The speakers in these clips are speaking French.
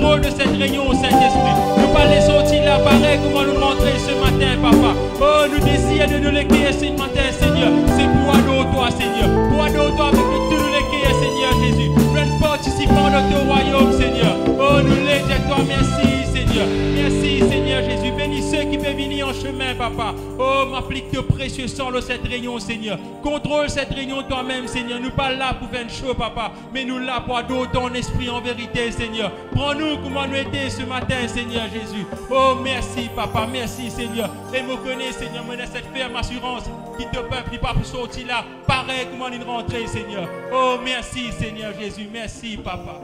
contrôle de cette réunion au Saint-Esprit. Nous pas les sortir là, pareil, comment nous rentrer ce matin, papa. Oh, nous désirons de nous l'écrire ce matin, Seigneur. C'est pour adorer toi, Seigneur. Pour adorer toi avec nous, tous l'écrire, Seigneur Jésus. Nous participants de ton royaume, Seigneur. Oh, nous l'écrivons toi, merci, Seigneur. Merci, Seigneur Jésus. Bénis ceux qui peuvent venir en chemin, papa. Oh, m'applique ton précieux sang de cette réunion, Seigneur. Contrôle cette réunion toi-même, Seigneur. Nous pas là pour faire une show, papa, mais nous là pour adorer ton esprit en vérité, Seigneur. Prends-nous comment nous aider ce matin, Seigneur Jésus. Oh, merci, papa. Merci, Seigneur. Et me connais, Seigneur, me donne cette ferme assurance qui te peuple, pas pour sortir là. Pareil, comment nous rentrer, Seigneur. Oh, merci, Seigneur Jésus. Merci, papa.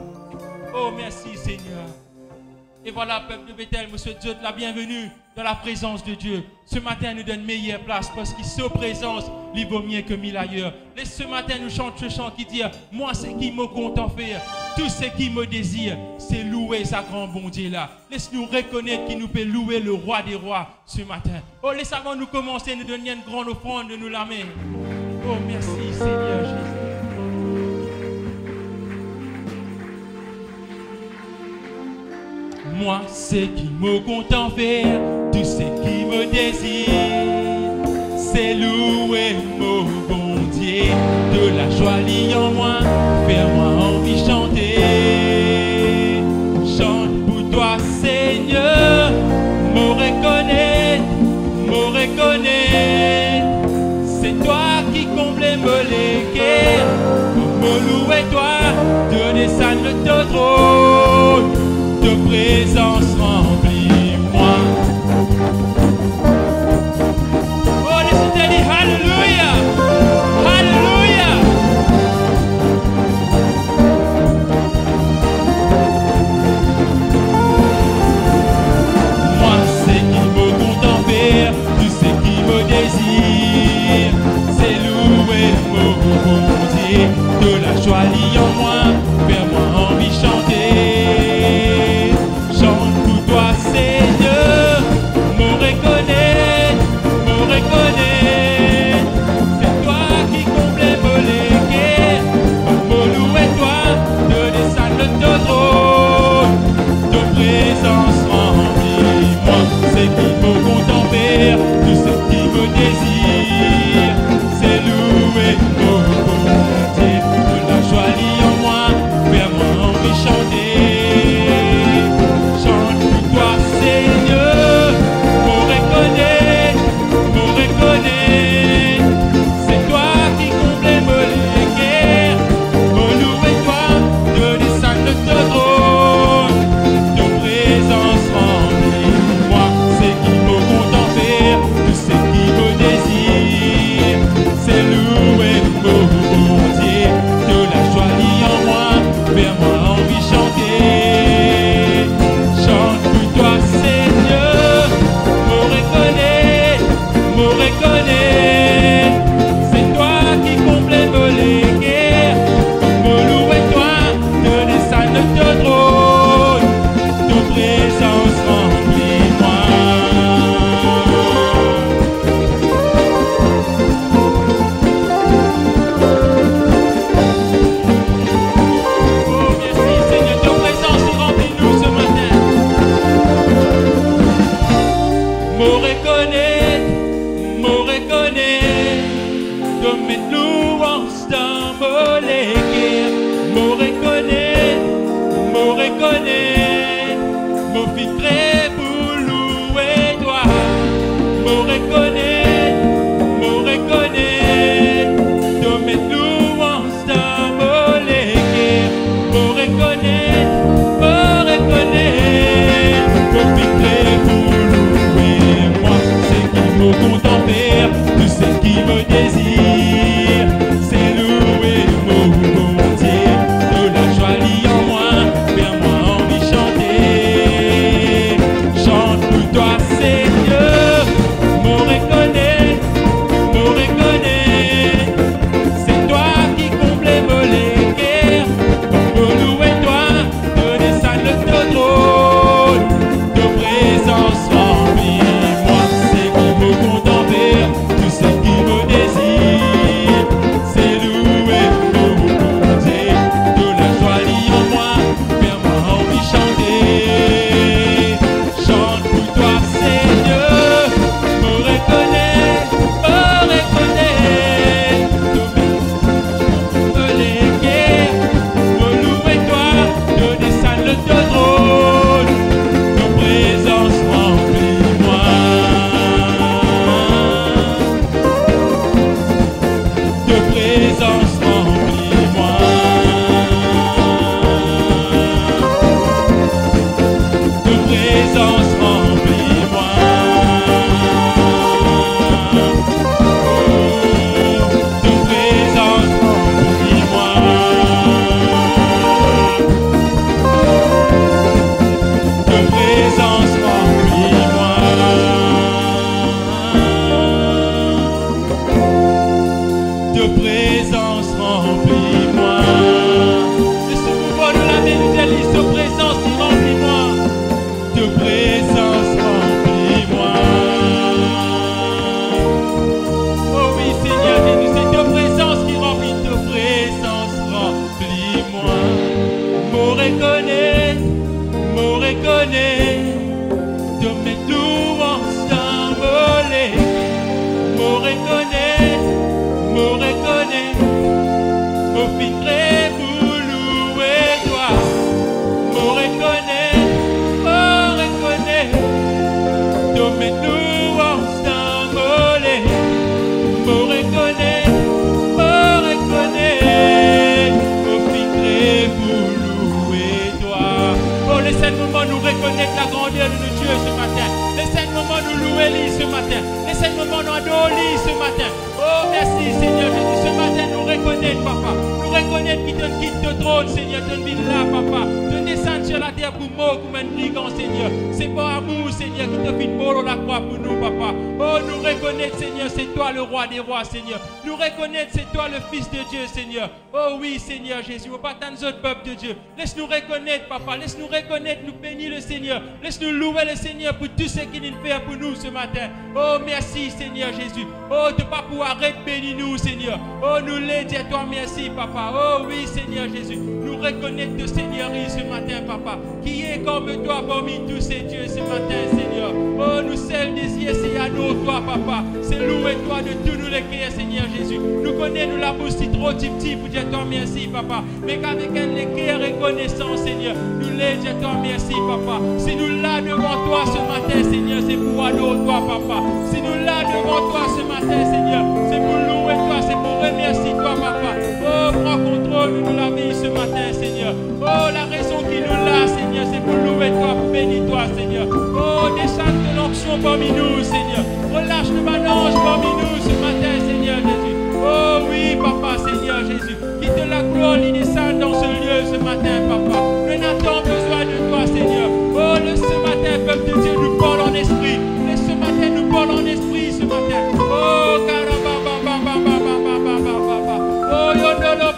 Oh, merci, Seigneur. Et voilà, peuple de Bethel, monsieur Dieu, de la bienvenue dans la présence de Dieu. Ce matin, nous donne meilleure place parce qu'il se présence, il vaut mieux que mille ailleurs. Laisse ce matin, nous chante ce chant qui dit, moi, c'est qui me compte en faire. Tout ce qui me désire, c'est louer sa grand bon Dieu là. Laisse-nous reconnaître qu'il nous peut louer le roi des rois ce matin. Oh, laisse avant nous commencer, nous donner une grande offrande de nous la main. Oh, merci, Seigneur Jésus. Moi, c'est qui me compte en faire, tout ce qui me désire, c'est louer mon bon Dieu, de la joie liée en moi, faire-moi envie chanter. Chante pour toi, Seigneur, me reconnaître, c'est toi qui comble me l'équerre, pour me louer toi, de descendre de trône. De présence remplis-moi. Oh, laissez-moi dire Alléluia, Alléluia. Moi, c'est qui me compte en faire, tout ce qui me désire, c'est louer mon bon Dieu, de la joie liée en moi, faire-moi envie chanter. Seigneur, me reconnaître, c'est toi qui comblais me l'équerre, me louer toi, de descendre de ton trône, de présence remplis-moi, c'est qui me compte en faire, tout ce qui me désire, c'est louer mon bon Dieu, de la joie liée en moi, fais-moi envie chanter. Seigneur, me reconnaître, c'est toi qui comblais me l'équerre, me louer toi, de descendre de ton trône, de présence remplis-moi, c'est cette présence remplis-moi. Oh oui, Seigneur Jésus, c'est ta présence qui remplit, ta présence remplis-moi. Me reconnaît, de mes louanges s'envoler. Me reconnaît, me finiré pour louer toi. Me reconnaît, de mes louanges s'envoler. Me reconnaît, me finiré pour louer toi. Oh, laissez un moment nous reconnaître la grandeur de notre Dieu ce matin. Laissez un moment nous louer lui ce matin. Laissez un moment nous adorer ce matin. Oh, merci Seigneur Jésus. Ce matin nous reconnaître, papa. Nous reconnaître qui te quitte le trône, Seigneur. Te vide là, papa. Te descendre sur la terre pour mort comme un brigand, Seigneur. C'est par amour, Seigneur, qui te fit mort la croix pour nous, papa. Oh, nous reconnaître, Seigneur, c'est toi le roi des rois, Seigneur. Nous reconnaître, c'est toi le Fils de Dieu, Seigneur. Oh oui, Seigneur Jésus. Au pas tant d'autres peuples de Dieu. Laisse-nous reconnaître, papa. Laisse-nous reconnaître, nous bénir le Seigneur. Laisse-nous louer le Seigneur pour tout ce qu'il fait pour nous ce matin. Oh, merci, Seigneur Jésus. Oh, de pas pouvoir arrêter bénir nous, Seigneur. Oh, nous l'aide à toi, merci, papa. Oh oui, Seigneur Jésus. Nous reconnaître de Seigneur ce matin, papa. Qui est comme toi parmi tous ces dieux ce matin, Seigneur. Oh, nous seul désir, c'est à nous, toi, papa. C'est louer toi de tous nous les cœurs, Seigneur Jésus. Nous connaissons la bouche trop petit pour dire toi merci, papa. Mais qu'avec un les cœurs reconnaissant, Seigneur, nous l'aide à toi merci, papa. Si nous là devant toi ce matin, Seigneur, c'est pour adorer toi, papa. Si nous là devant toi ce matin, Seigneur, c'est pour louer toi, c'est pour remercier toi, papa. Oh, prends contrôle de la vie ce matin, Seigneur. Oh, la raison qui nous l'a, Seigneur, c'est pour louer toi, pour bénir toi, Seigneur. Oh, descends de l'onction parmi nous, Seigneur. Relâche le manange parmi nous ce matin, Seigneur Jésus. Oh oui, papa, Seigneur Jésus. Quitte la gloire, il descend dans ce lieu ce matin, papa. Nous n'avons besoin de toi, Seigneur. Oh, ce matin, peuple de Dieu, nous parle en esprit. Ce matin, nous parle en esprit ce matin. Oh, oh, yondolo,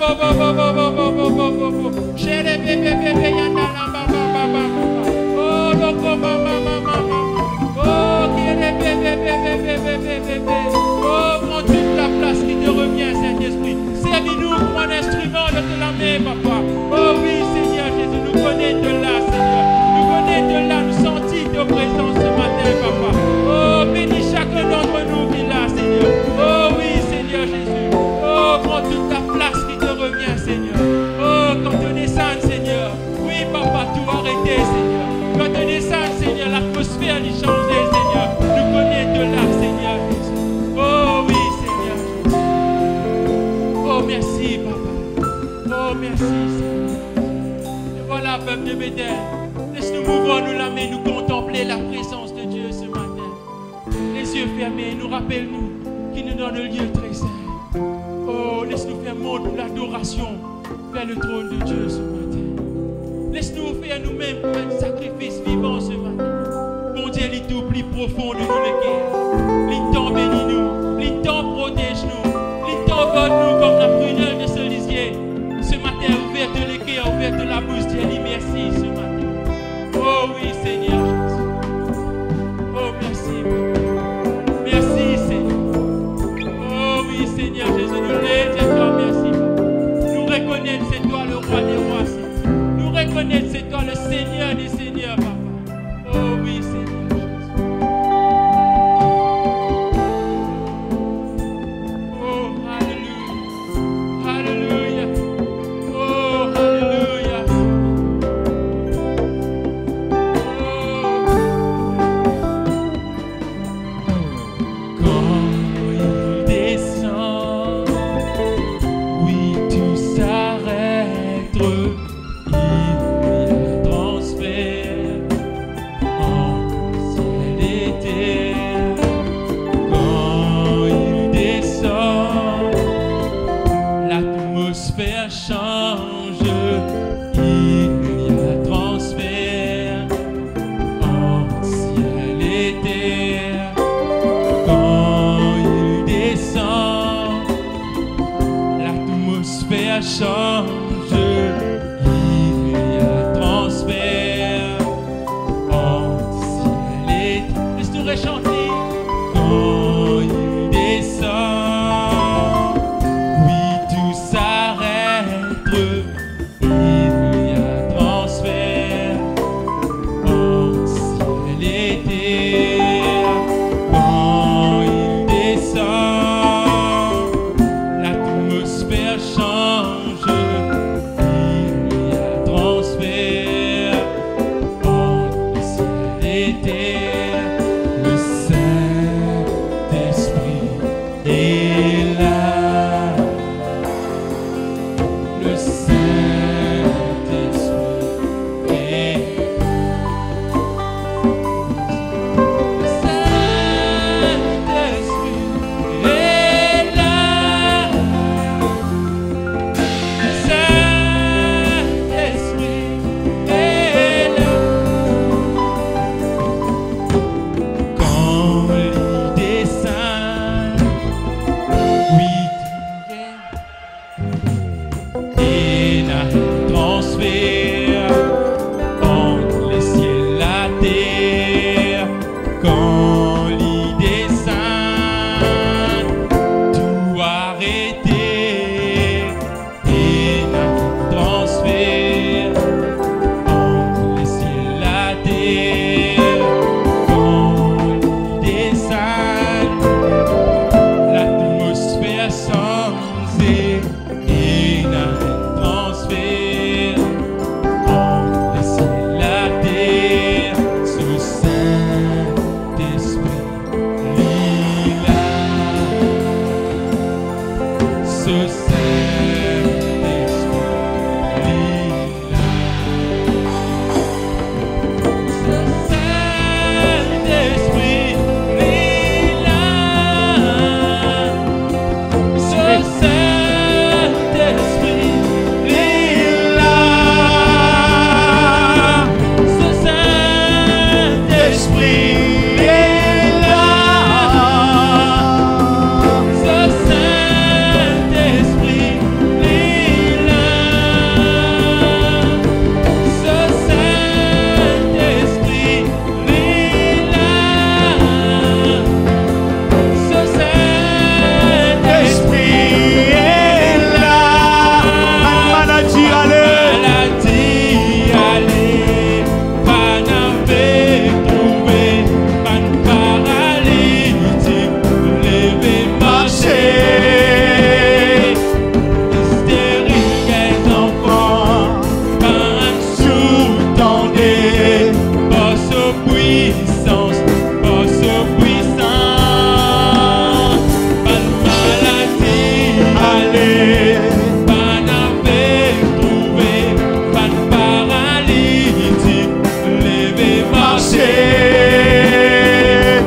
chérie, bébé, yandala, oh, loco, oh, bébé. Oh, prends toute la place qui te revient, Saint-Esprit. Servis-nous comme un instrument de la main, papa. Oh oui, Seigneur Jésus, nous connaissons de là, Seigneur. Nous connaissons de là, nous sentis ta présence ce matin, papa. Oh, bénis chacun d'entre nous qui est là, Seigneur. Oh oui, Seigneur Jésus. Oh, prends toute la place qui te revient, Seigneur. Oh, quand tu descends, Seigneur. Oui, papa, tout arrêté, Seigneur. Quand tu descends, Seigneur, l'atmosphère est changée, Seigneur. Nous connaissons de là, Seigneur Jésus. Oh oui, Seigneur Jésus. Oh, merci, papa. Oh, merci, Seigneur. Et voilà, peuple de Bethel. Laisse-nous mouvoir, nous la main, nous contempler la présence de Dieu ce matin. Les yeux fermés, nous rappelle-nous qu'il nous donne le lieu très saint. Oh, laisse-nous faire monde pour l'adoration vers le trône de Dieu ce matin. Laisse-nous faire nous-mêmes un sacrifice vivant ce matin. Bon Dieu, il tout plus profond de nous les cœurs. L'Itan bénis-nous, l'Itan protège-nous, l'Itan garde-nous comme la prunelle de ce lisier. Ce matin, ouverte les cœurs, ouverte la bouche, Dieu, merci ce matin. Oh oui, Seigneur Jésus. Oh, merci, merci, Seigneur. Oh oui, Seigneur Jésus, nous l'aide, toi, merci. Nous reconnaissons, c'est toi le roi des rois, Seigneur. Nous reconnaissons, c'est toi le Seigneur des seigneurs, papa. Oh oui, Seigneur Jésus. Oh, alléluia. Alléluia. Oh, alléluia. Quand il descend, oui, tout s'arrête. Il y a transfert en ciel et terre. Quand il descend, l'atmosphère change. Il y a transfert en ciel et terre. Quand il descend, l'atmosphère change. Il y a transfert en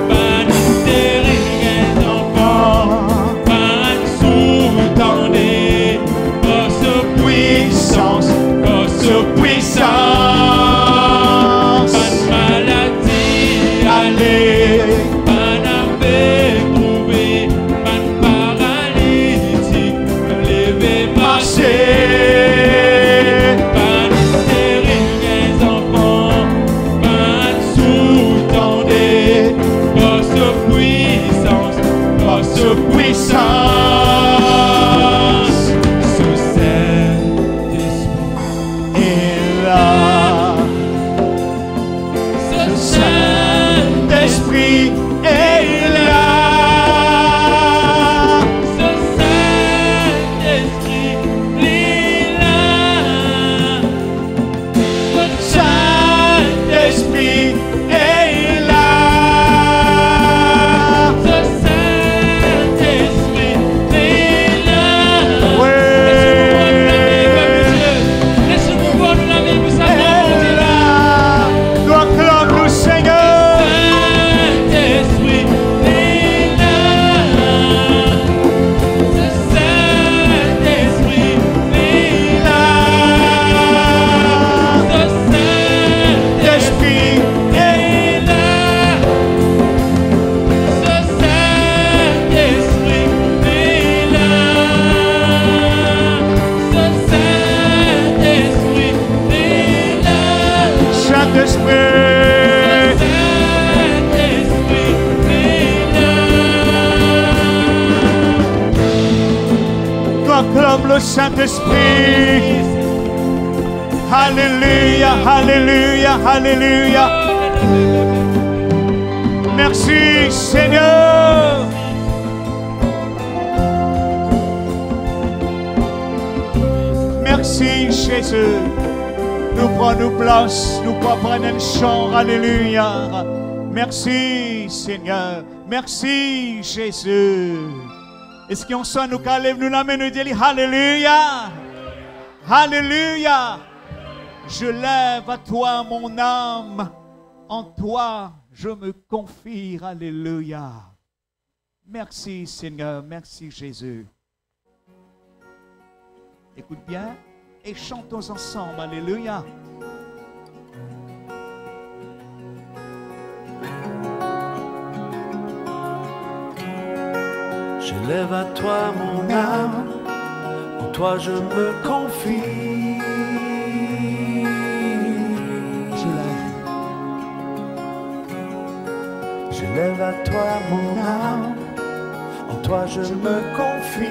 Pas d'intérêt d'enfant, pas de sous-tendé, grosse puissance, grosse puissance. Pas de maladie, allez, pas d'avec trouvé, pas de paralytique, lever, marcher. Pas de stérile, les enfants, pas de sous-tendé, grosse puissance, grosse puissance. Ce Saint-Esprit est là. Ce Saint-Esprit est là. Ce Saint-Esprit est là. Ce Saint-Esprit est là. Ce Saint-Esprit est là. Laisse-nous voir nous laver pour sa bonté là. Nous acclamons le Seigneur. Saint-Esprit est là. Ce Saint-Esprit est là. Ce Saint-Esprit est là. Ce Saint-Esprit est là. Ce Saint-Esprit est là. Saint-Esprit. Saint-Esprit est là. Nous acclamons le Saint-Esprit. Alléluia, alléluia, alléluia. Merci Seigneur. Merci Jésus. Nous prenons place, nous prenons un chant. Alléluia. Merci Seigneur. Merci Jésus. Est-ce qu'on soit nous calme, nous l'amène, nous disons Alléluia. Alléluia. Je lève à toi mon âme. En toi, je me confie. Alléluia. Merci Seigneur. Merci Jésus. Écoute bien et chantons ensemble. Alléluia. Je lève à toi mon âme, en toi je me confie. Je lève à toi mon âme, en toi je me confie.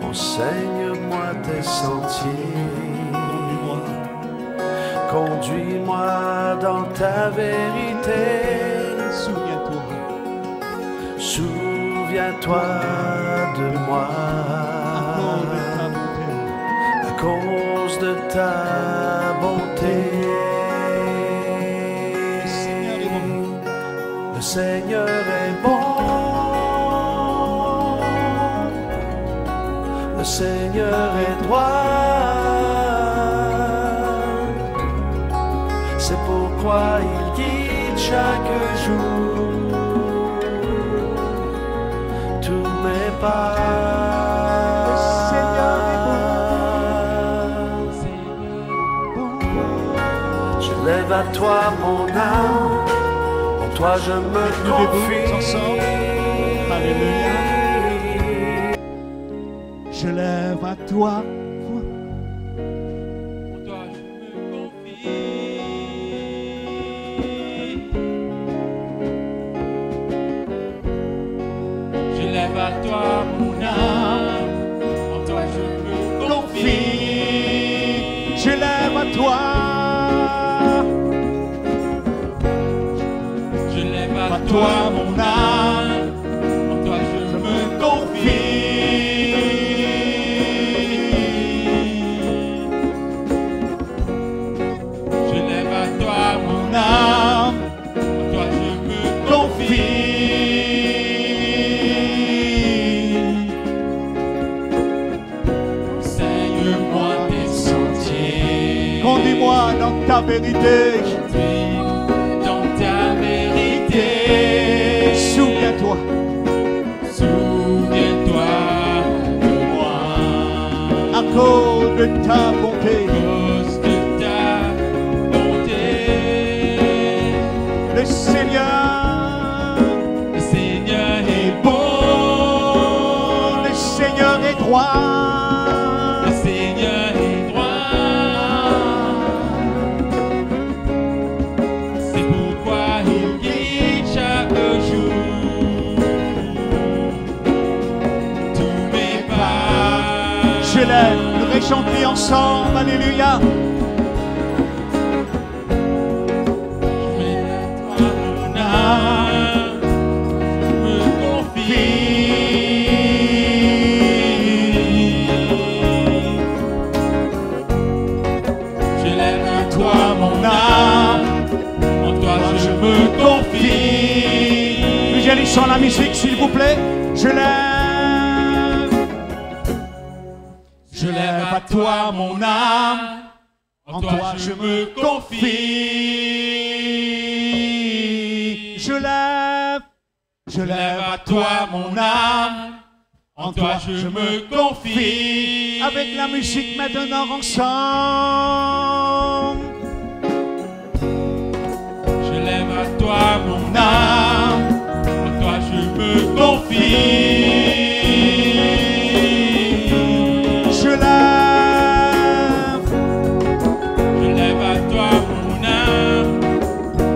Enseigne-moi tes sentiers, conduis-moi dans ta vérité. Souviens-toi. Souviens-toi de moi. À cause de ta bonté. Le Seigneur est bon. Le Seigneur est droit. C'est pourquoi il guide chaque jour tous mes pas. Je lève à toi mon âme, en toi je me confie. Ensemble. Alléluia. Je lève à toi. En toi je me confie. Je lève à toi mon âme, en toi je me confie. Je lève à toi. Je lève à À toi toi mon mon âme. en toi je me confie. Je lève à toi mon âme. en toi je me confie. Enseigne-moi tes sentiers. Conduis-moi dans ta vérité. Dans ta vérité. Souviens-toi. Souviens-toi de moi. À cause de ta bonté. À cause de ta bonté. Le Seigneur Est bon. Le Seigneur est droit. Le Seigneur est droit. C'est pourquoi il guide chaque jour tous mes pas. Je l'aime. Nous réchantons ensemble. Alléluia. Je mets à toi mon âme, je me confie. Je lève à toi mon âme, en toi je me confie. Nous allons la musique, s'il vous plaît. Je lève. Je lève à toi mon âme, en toi je me confie. Je lève. Je lève à toi mon âme, en toi je me confie. Avec la musique maintenant ensemble. Je lève à toi mon âme, en toi je me confie. Je lève. Je lève à toi mon âme,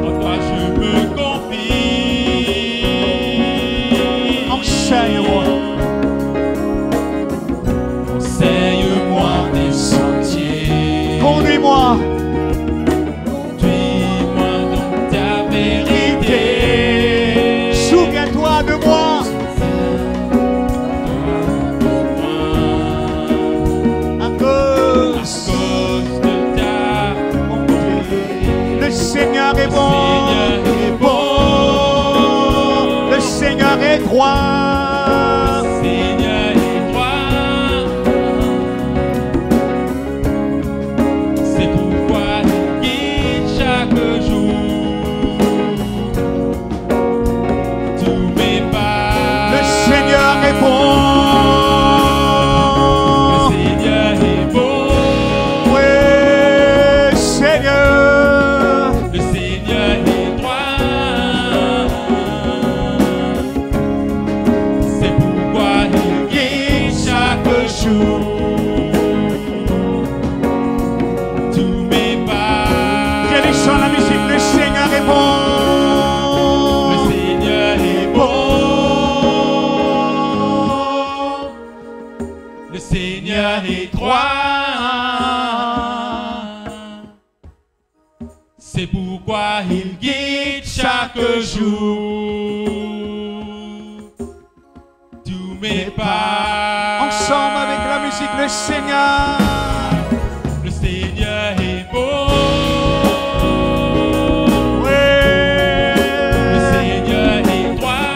en toi je me confie. Enseigne-moi. Enseigne-moi tes sentiers. Conduis-moi. Conduis-moi dans ta vérité. Souviens-toi de moi. À cause De ta bonté. Le Seigneur est bon. Seigneur est bon. Le Seigneur est droit. Seigneur est droit. C'est pourquoi il guide chaque jour tous mes pas. Le Seigneur est bon. Le Seigneur est bon. Oui, Seigneur. Le Seigneur est droit. C'est pourquoi il guide chaque jour tous mes pas. Quelle est son la musique? Le Seigneur est bon. Le Seigneur est bon. Le Seigneur est droit. C'est pourquoi il guide chaque jour tous mes pas. Ensemble avec la musique, le Seigneur. Le Seigneur est bon. Oui. Le Seigneur est droit.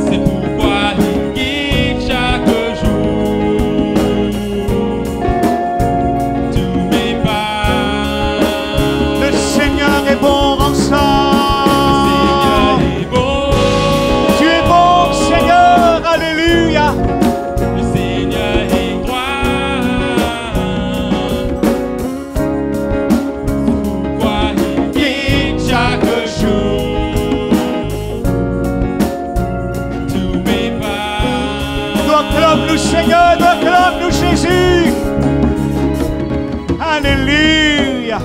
C'est pourquoi il guide chaque jour tous mes pas. Le Seigneur est bon Le ensemble. Seigneur est bon. Tu es bon, Seigneur. Alléluia. Le Seigneur est droit. Pourquoi il guide chaque jour tous mes pas. Nous acclame-nous, Seigneur. Nous acclame-nous, Jésus. Alléluia.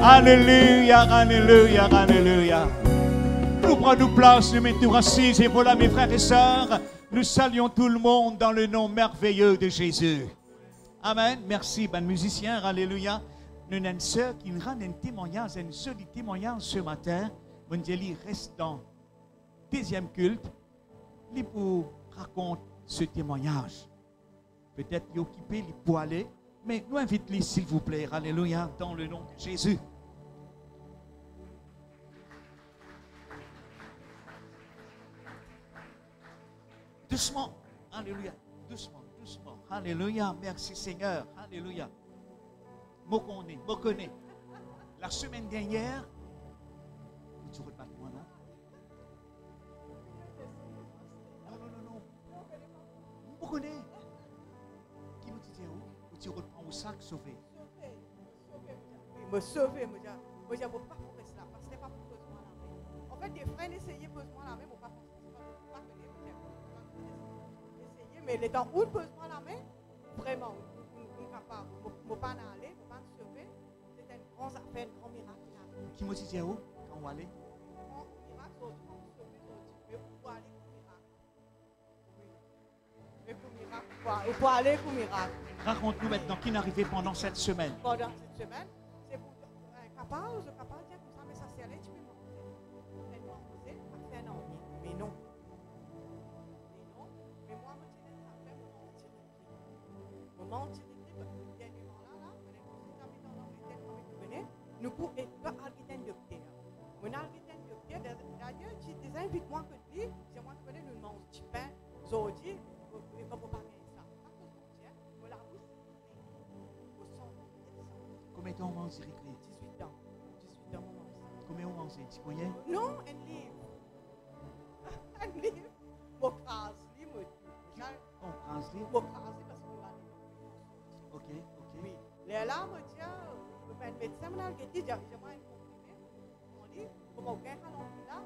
Alléluia, alléluia, alléluia. Nous prenons place, nous mettons assises et voilà mes frères et sœurs, nous saluons tout le monde dans le nom merveilleux de Jésus. Amen. Merci, ben musicien, alléluia. Nous avons une sœur qui nous rend un témoignage, un joli témoignage ce matin. Mon Dieu, reste dans le deuxième culte. Il vous raconte ce témoignage. Peut-être qu'il est occupé, il peut aller, mais nous invitons-les, s'il vous plaît. Alléluia, dans le nom de Jésus. Doucement, Alléluia. Doucement, doucement. Alléluia. Merci Seigneur. Alléluia. Me connais. La semaine dernière, tu repattes moi là. Non. Me connais. Qui me dit où? Tu reprends au sac sauvé. Me sauver, me dire, moi je ne peux pas faire cela parce que ce n'est pas pour poser moi la main. En fait, des frères essayaient de poser moi la main, mais pas essayer, mais les temps où pose moi la main, vraiment, on est capable, on ne pas aller, on ne pas sauver. C'était une grande affaire, un grand miracle. Qui me dit où quand on va aller? Un miracle, on sauver, mais pour aller pour miracle. Oui. Mais pour miracle, et pour aller pour miracle. Raconte-nous maintenant qui est arrivé pendant cette semaine. Pendant cette semaine, c'est pour capable, je capable de dire comme ça, mais ça c'est allé, tu peux m'en poser, faire non, mais non. Mais moi, je me dis, ça fait mon anti-récré. Dernièrement là, on est posé, j'habite en Angleterre, comme vous venez, nous pouvons être arrêtés de docteur. On a arrêté de docteur, d'ailleurs, tu dis, invite-moi que tu dis, c'est moi qui connais, nous mangeons du pain, aujourd'hui, et comme on parle de ça. Pas que je dis, on l'a aussi, au centre. Combien de temps on mange récré? 18 ans. 18 ans, on mange ça. Combien on mange? Tu connais? Non, un livre. Un livre. Mon crase, livre. On prend ce livre? Mon crase, parce que nous allons. Ok. Oui. Les là, me dit, le médecin m'a dit, j'aimerais un comprimé. On lit, comme on gagne à l'envie là,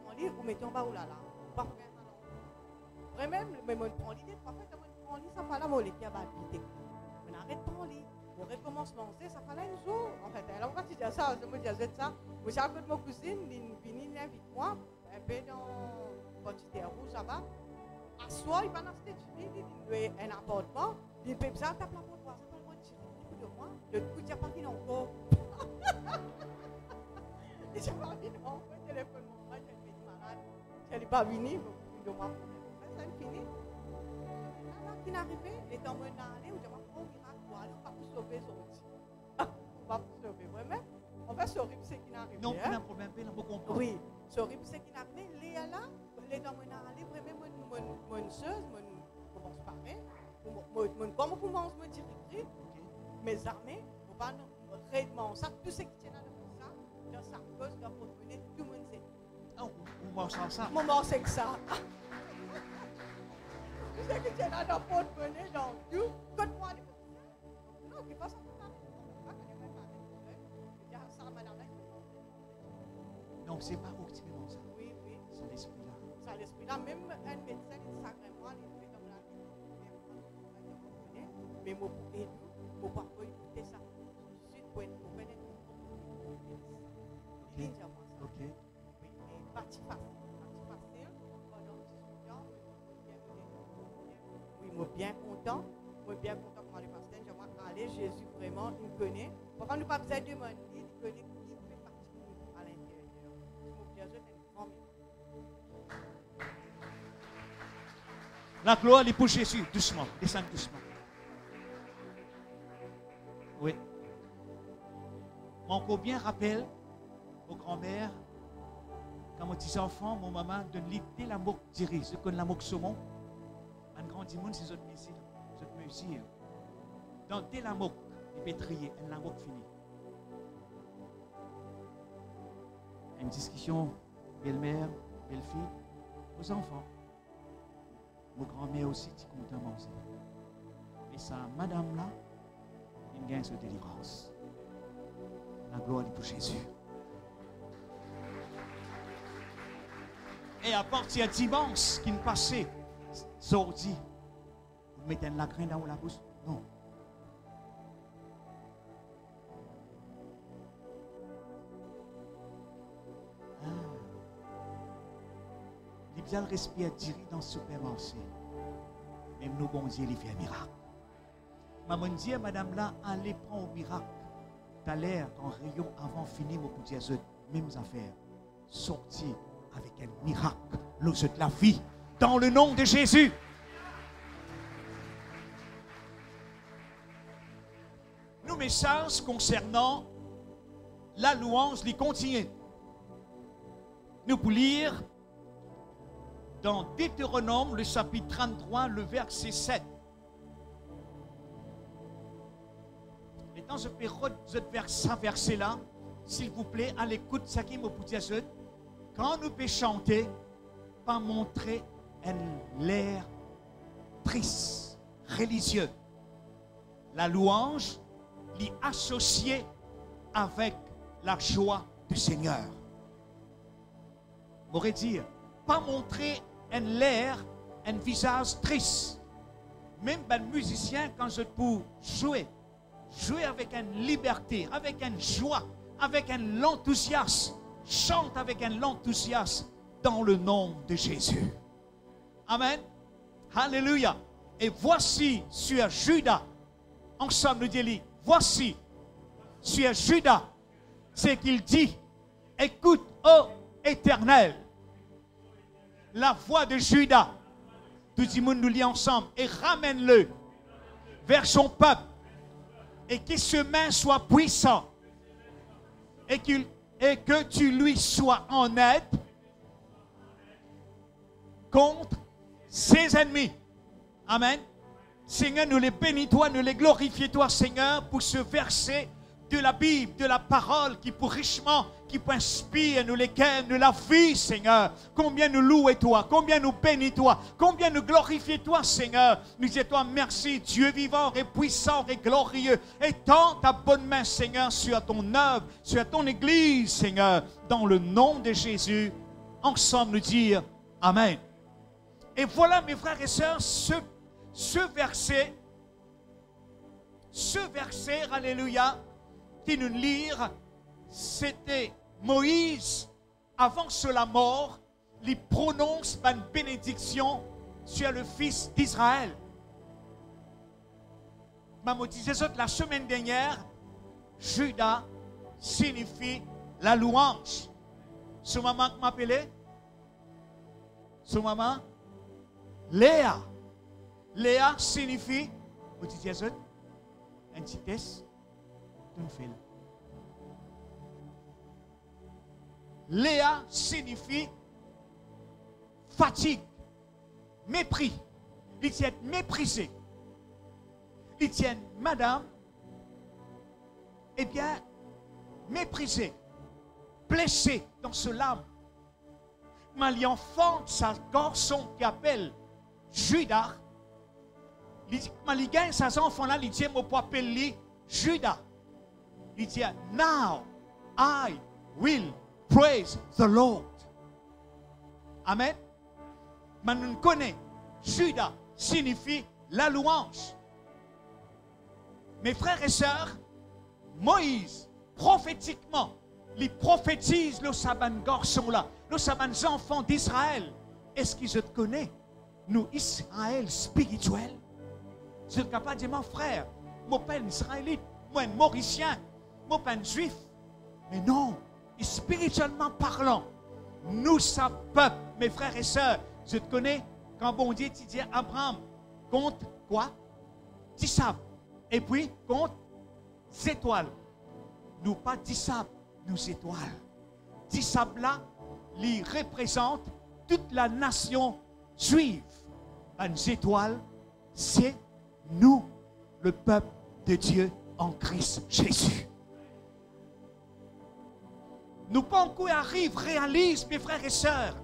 on lit, on met en bas ou là. Pas pour gagner à l'envie. Vraiment, mais on lit des fois, on lit, ça fait là, mon lit qui a habité. On arrête pas, on lit. On recommence à manger, ça fait là un jour. En fait, alors quand tu dis ça, je me dis ça. Moi, j'ai un peu de ma cousine, il invite moi, un peu dans quantité rouge là-bas. À soi, il va dans cette ville, il a un appartement, il peut bien taper la porte, ça peut le tirer de moi. Le coup, il n'y a pas fini encore. Il n'y a pas fini encore, le téléphone, moi, j'ai été malade. Je n'ai pas fini, de moi. Ça a fini. Là, qui est arrivé, il est en train d'aller, où je m'en prends au miracle, on va pour sauver aujourd'hui. On va pour sauver, vraiment. En fait, c'est horrible ce qui est arrivé. Non, il y a un problème, on peut comprendre. Oui, c'est horrible ce qui est arrivé. Léa là, les dans mon aller, vraiment, mon chose, commence par comment pour manger, me dire écrit, mes armées, on va réellement ça, tout ce qui tient là de ça, dans sa cause, dans pour venir, tout le monde sait. Ah, on mange ça. Maman, c'est que ça. Tout ce qui tient là dans pour venir, dans tout, quand moi, non, qui passe à tout ça. Donc, c'est pas où tu mets ça. Oui. C'est l'esprit-là. C'est l'esprit-là. Même un médecin, il sacrément, il fait comme là. Mais moi, pour aider, pour pas écouter ça. Je suis pour connaître. Il dit à moi ça. Ok. Oui, mais parti facile. Pendant 18 ans, oui, moi, bien content. Moi, bien content pour aller pasteur. Je vais aller, Jésus, vraiment, il me connaît. Pourquoi nous pas besoin de demander, il connaît qui fait partie de nous à l'intérieur. La gloire est pour Jésus. Doucement. Descends doucement. Oui. Mon combien rappelle aux grand-mères, quand mon petit enfant, mon maman, donne l'idée la moque dirige. Ce qu'on la moque saumon. Un grand dimanche, c'est notre mesure. Dans dès la moque, il peut trier. Un la moque fini. Une discussion, belle-mère, belle-fille, aux enfants. Mon grand-mère aussi, tu comptes à manger. Mais ça, madame là, il gagne sa délivrance. La gloire est pour Jésus. Et à partir de dimanche, qui nous passait, sorti, vous mettez la graine dans la bouche? Non. Bien le respire direct dans ce supermarché. Même nous, bon Dieu, il fait un miracle. Maman dit, madame là, allez prendre au miracle. T'as l'air, quand rayon avant fini, mon petit Dieu, mêmes affaires. Sortir avec un miracle, le jeu de la vie, dans le nom de Jésus. Nos messages concernant la louange, les continuer. Nous pour lire dans Deutéronome, le chapitre 33, le verset 7. Maintenant, je peux redire ce verset-là, s'il vous plaît, à l'écoute, ça qui me dit quand nous pouvons chanter, pas montrer un l'air triste, religieux. La louange l'y associée avec la joie du Seigneur. On pourrait dire, pas montrer un l'air, un visage triste. Même les musiciens, quand je peux jouer avec une liberté, avec une joie, avec un enthousiasme, chante avec un enthousiasme dans le nom de Jésus. Amen. Alléluia. Et voici sur Judas, ensemble nous disons, voici sur Judas, ce qu'il dit, écoute, ô Éternel, la voix de Judas, tout le monde nous lit ensemble, et ramène-le vers son peuple, et que ce main soit puissant, et que tu lui sois en aide contre ses ennemis. Amen. Seigneur, nous les bénis, toi, nous les glorifions, toi, Seigneur, pour ce verset de la Bible, de la parole qui pour richement, qui peut inspirer nous lesquels, nous la vie, Seigneur. Combien nous louons toi, combien nous bénis toi, combien nous glorifions toi, Seigneur. Nous disons toi merci, Dieu vivant et puissant et glorieux. Et tends ta bonne main, Seigneur, sur ton œuvre, sur ton église, Seigneur, dans le nom de Jésus. Ensemble nous dire Amen. Et voilà, mes frères et sœurs, ce verset, alléluia, qui nous lire, c'était Moïse, avant la mort, il prononce une bénédiction sur le fils d'Israël. Je disais la semaine dernière, Judas signifie la louange. Ce maman qui m'appelait, ce maman, Léa. Léa signifie, vous dites un petit test, d'une fille. Léa signifie fatigue, mépris. Il tient méprisé. Il tient madame, eh bien, méprisé, blessé dans ce lame. Mais l'enfant, sa garçon qui appelle Judas, il gagne ses enfants-là, il dit, je peux appeler Judas. Il dit, now I will praise the Lord. Amen. Mais nous connaissons, Judas signifie la louange. Mes frères et sœurs, Moïse, prophétiquement, il prophétise le sabbat garçon-là, le sabbat enfants d'Israël. Est-ce qu'ils te connaissent? Nous, Israël spirituel. Je suis capable de dire, mon frère, moi pas un israélite, moi un mauricien, moi pas un juif. Mais non, spirituellement parlant, nous sommes peuple, mes frères et sœurs. Je te connais, quand bon Dieu tu dis Abraham, compte quoi? 10 sables. Et puis, compte 10 étoiles. Nous pas 10 sables, nous étoiles. 10 sables là, ils représentent toute la nation juive. Une étoile, c'est nous, le peuple de Dieu en Christ Jésus. Nous pas encore réalisent, mes frères et sœurs,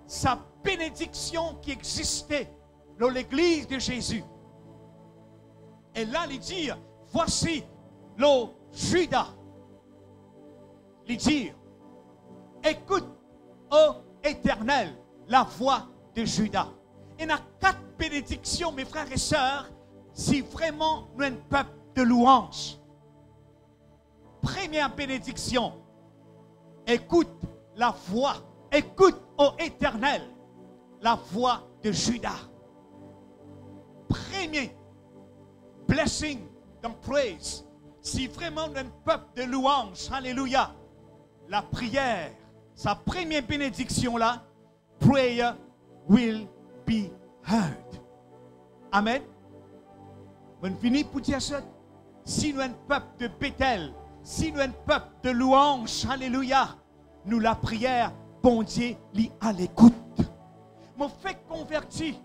sa bénédiction qui existait dans l'église de Jésus. Et là, il dit, voici le Judas. Il dit, écoute, ô Éternel, la voix de Judas. Il y a 4 bénédictions, mes frères et sœurs, si vraiment nous sommes un peuple de louange. Première bénédiction, écoute la voix, écoute, ô Éternel, la voix de Judas. Premier blessing dans praise, si vraiment nous sommes un peuple de louange, alléluia, la prière, sa première bénédiction là, prayer will be heard. Amen. On finit pour dire ça. Si nous sommes un peuple de Bethel, si nous sommes un peuple de louange, alléluia, nous la prière, bon Dieu, lit à l'écoute. me fait converti.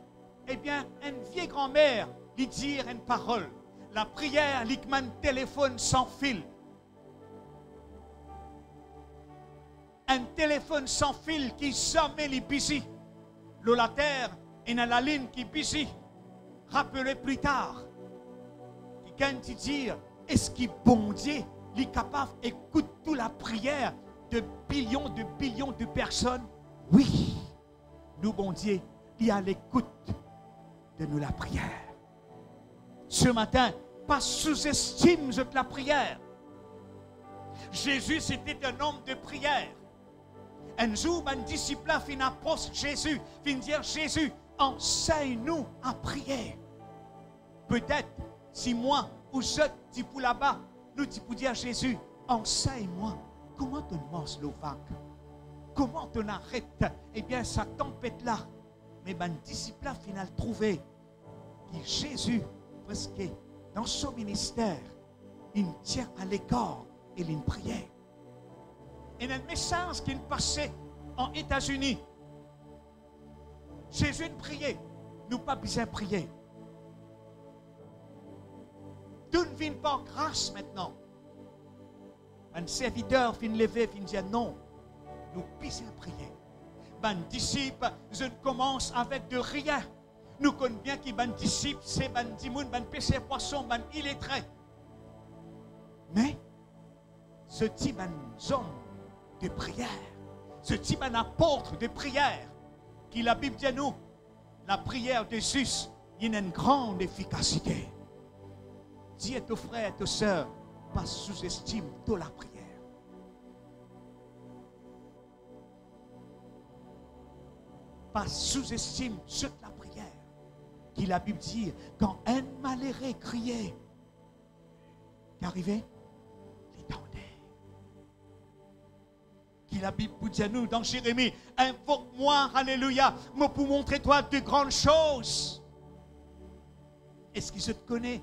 Eh bien, une vieille grand-mère lui dit une parole. La prière, l'ikman téléphone sans fil. Un téléphone sans fil qui jamais les busy. La terre et dans la ligne qui busy. Rappelez plus tard. Et quand tu dis, est-ce qu'il bon Dieu, il est capable d'écouter toute la prière de billions de personnes? Oui, nous, bon Dieu, il est à l'écoute de nous la prière. Ce matin, pas sous-estime la prière. Jésus, c'était un homme de prière. Un jour, un disciple a fin approche Jésus, fin dire, Jésus, enseigne-nous à prier. Peut-être, si moi ou je dis pour là-bas, nous disons pour dire à Jésus, enseigne-moi, comment on mange le vague? Comment on arrête, eh bien, sa tempête-là? Mais un disciple a final trouvé que Jésus, presque dans son ministère, il tient à l'écart et il priait. Et un message qui passait en États-Unis, Jésus priait, nous pas besoin de prier. Tout ne vient par grâce maintenant. Un serviteur vient lever, vient dire non, nous besoin de prier. Un disciple, je commence avec de rien. Nous connaissons bien qu'il y a un disciple, c'est un dimoun, un péché poisson, un illettré. Mais, ce type d'homme de prière, ce type d'apôtre de prière, qui la Bible dit à nous, la prière de Jésus, il y a une grande efficacité. Dis à tes frères et tes sœurs, pas sous-estime de la prière. Pas sous-estime toute la prière. Qui la Bible dit, quand un malheureux criait, qu'arrivait? L'étendait. Qui la Bible dit à nous dans Jérémie, invoque-moi, alléluia, moi pour montrer toi de grandes choses. Est-ce qu'il se te connaît?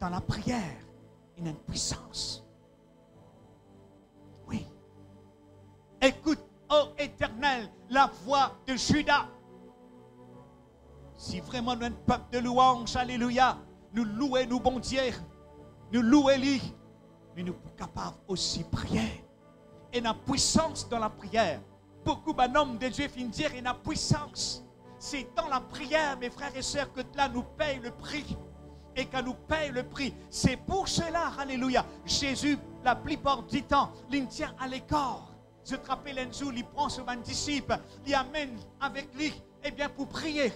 Dans la prière, il y a une puissance. Oui. Écoute, ô Éternel, la voix de Judas. Si vraiment nous sommes un peuple de louange, alléluia, nous louons nous bon Dieu, nous louons lui, mais nous sommes capables aussi de prier. Et la puissance dans la prière. Beaucoup d'hommes de Dieu finissent dire, et la puissance, c'est dans la prière, mes frères et sœurs, que là nous paye le prix. Et qu'on nous paye le prix. C'est pour cela, alléluia, Jésus, la plupart du temps, il tient à l'écart. Je te rappelle un jour, il prend son disciple, il amène avec lui, eh bien, pour prier.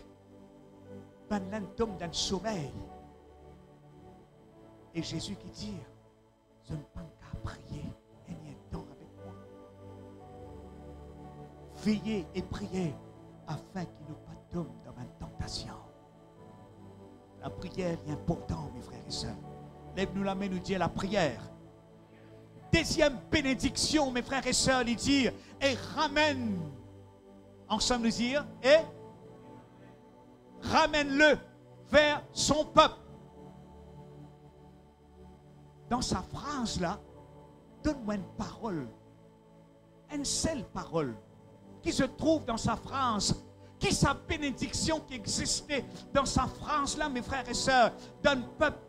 Ben, l'un tombe dans le sommeil. Et Jésus qui dit, je ne peux qu'à prier, et il y a temps avec moi. Veillez et priez, afin qu'il ne pas tombe dans une tentation. La prière est importante, mes frères et sœurs. Lève-nous la main, nous dire la prière. Deuxième bénédiction, mes frères et sœurs, il dit, et ramène, ensemble nous dire, et ramène-le vers son peuple. Dans sa phrase-là, donne-moi une parole, une seule parole, qui se trouve dans sa phrase, qui sa bénédiction qui existait dans sa phrase-là, mes frères et sœurs, d'un peuple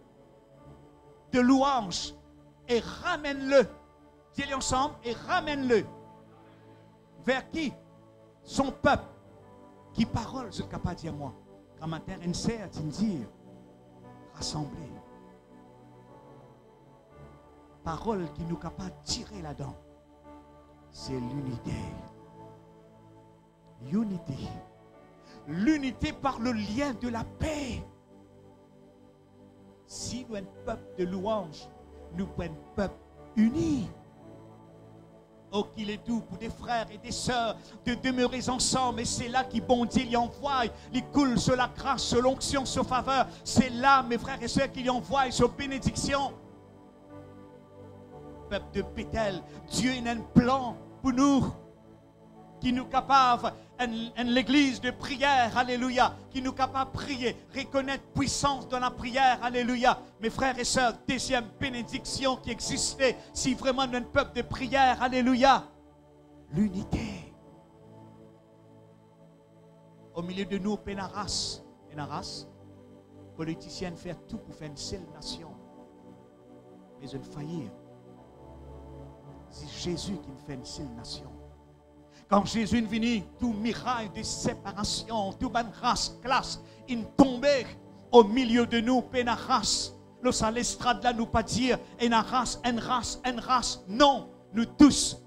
de louange, et ramène-le, dis-le ensemble, et ramène-le. Vers qui? Son peuple. Qui parole, je ne peux pas dire moi. Quand ma terre insère, tu me dis, rassembler. Parole qui nous capable de tirer là-dedans, c'est l'unité. Unity. L'unité par le lien de la paix. Si nous sommes un peuple de louange, nous sommes un peuple uni. Oh, qu'il est doux pour des frères et des sœurs de demeurer ensemble. Et c'est là qu'il bon Dieu il envoie, il coule sur la grâce, sur l'onction, sur faveur. C'est là, mes frères et sœurs, qu'il envoie sur bénédiction. Peuple de Bethel, Dieu a un plan pour nous, qui nous capable, l'église de prière, alléluia, qui nous capable de prier, reconnaître puissance dans la prière, alléluia. Mes frères et sœurs, deuxième bénédiction qui existait, si vraiment un peuple de prière, alléluia, l'unité. Au milieu de nous, Pénaras, politiciens faire tout pour faire une seule nation. Mais ils faillir. C'est Jésus qui fait une seule nation. Quand Jésus est venu, tout miracle de séparation, toute bonne race, classe, il tombait au milieu de nous, Pénaras. Lorsqu'à l'estrade là, nous pas dire une race. Non, nous tous,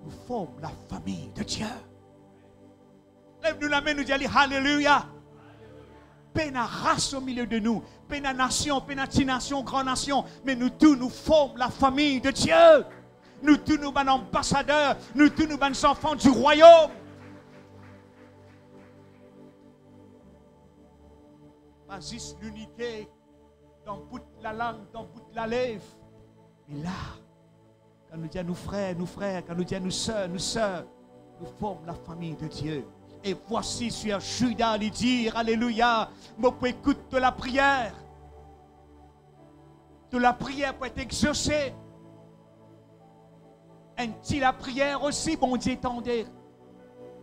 nous formons la famille de Dieu. Lève-nous la main, nous disons Alléluia. Pénaras au milieu de nous, Pénation, Pénatination, grande nation, mais nous tous, nous formons la famille de Dieu. Nous tous, nous sommes ambassadeurs, nous tous, nous sommes enfants du royaume. Pas juste l'unité dans toute la langue, dans toute la lèvre. Mais là, quand nous disons nous frères, quand nous disons nous sœurs, nous formons la famille de Dieu. Et voici sur Judas lui dire, Alléluia, moi pour écouter de la prière. De la prière pour être exaucée. Et la prière aussi, bon Dieu, tendez.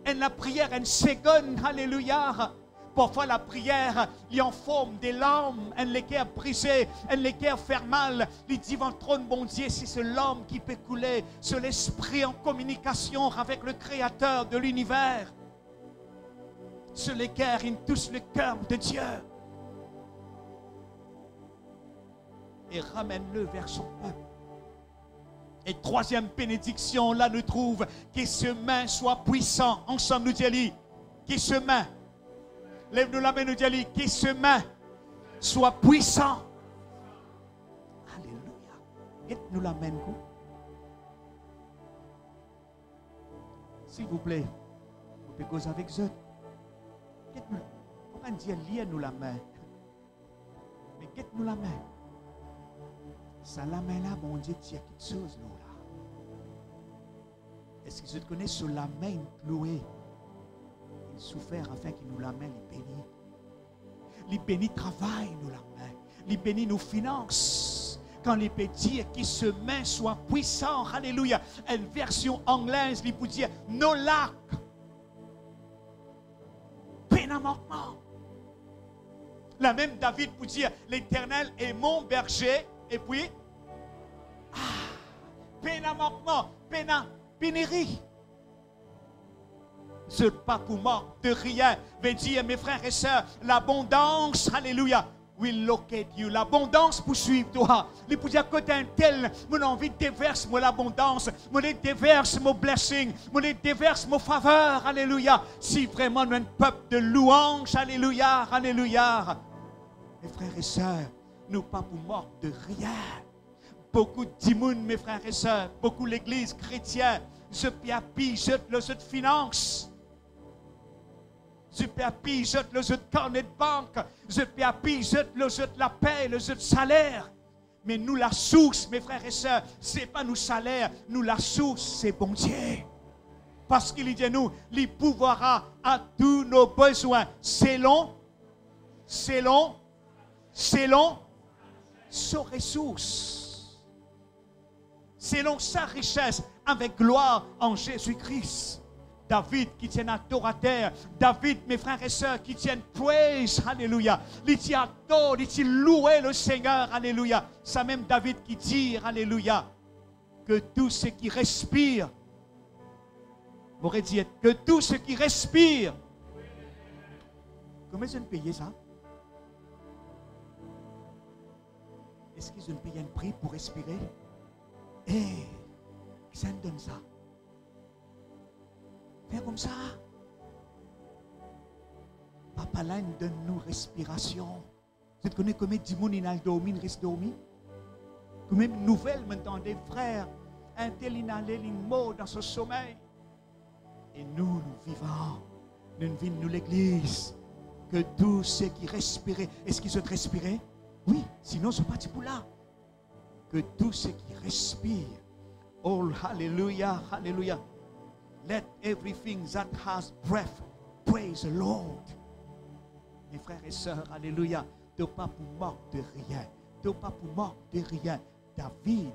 Et la prière, une seconde, Alléluia. Parfois la prière, il en forme des larmes, elle les cœurs brisés, elle les cœurs faire mal. Il dit devant le trône, bon Dieu, c'est ce larme qui peut couler, c'est l'esprit en communication avec le Créateur de l'univers. Sur les cœurs, ils touchent le cœur de Dieu. Et ramène-le vers son peuple. Et troisième bénédiction, là nous trouve que ce main soit puissant. Ensemble nous disons, que ce main, lève-nous la main, nous disons, que ce main soit puissant. Alléluia. Aide-nous la main. S'il vous plaît, vous pouvez causer avec eux. On va dire, liez-nous la main. Mais guette-nous la main. Ça la main là, bon Dieu, il y a quelque chose là. Est-ce que je te connais sur la main clouée? Il souffert afin qu'il nous la main, il bénit. Il bénit travail, nous la main. Il bénit nos finances. Quand il peut dire que ce main soit puissant, alléluia. Une version anglaise, il peut dire, no lack. Pénamment. La même David peut dire, l'Éternel est mon berger. Et puis, pénamment, pénérie. Je ne pas pour moi de rien. Mais dire, mes frères et sœurs, l'abondance, alléluia, will locate you. L'abondance poursuit toi. Les pour dire, côté un tel, mon envie déverse moi l'abondance, mon déverse mon blessing, mon déverse mon faveur, alléluia. Si vraiment nous sommes un peuple de louange, alléluia, alléluia. Mes frères et sœurs, nous pas pour mort de rien. Beaucoup d'immunes, mes frères et sœurs, beaucoup l'église chrétienne, je piapille, jette le jeu de finance. Je piapille, jette le jeu de carnet de banque. Je piapille, jette le jeu de la paix, le jeu de salaire. Mais nous, la source, mes frères et sœurs, ce n'est pas nos salaires. Nous, la source, c'est bon Dieu. Parce qu'il dit nous, il pourvoira à tous nos besoins selon ses ressources, selon sa richesse, avec gloire en Jésus-Christ. David qui tient à terre, David, mes frères et sœurs, qui tiennent praise, alléluia. Il tient adore, il tient louer le Seigneur, alléluia. C'est même David qui dit, alléluia, que tout ce qui respire, m'aurait dit, que tout ce qui respire, comment ils ont payé ça? Est-ce qu'ils ont payé un prix pour respirer? Ça nous donne ça. Faire comme ça. Papa là, il donne nous respiration. Vous connaissez combien de monde il a dormi, il reste dormi? Combien de nouvelles maintenant des frères, un tel il a mort dans ce sommeil. Et nous vivons. Nous vivons l'église. Que tous ceux qui respiraient, est-ce qu'ils ont respiré? Oui, sinon ils ne sont pas pour là. Que tous ceux qui respirent, oh, hallelujah, hallelujah. Let everything that has breath praise the Lord. Mes frères et sœurs, alléluia. De pas pour manque de rien. De pas pour manque de rien. David,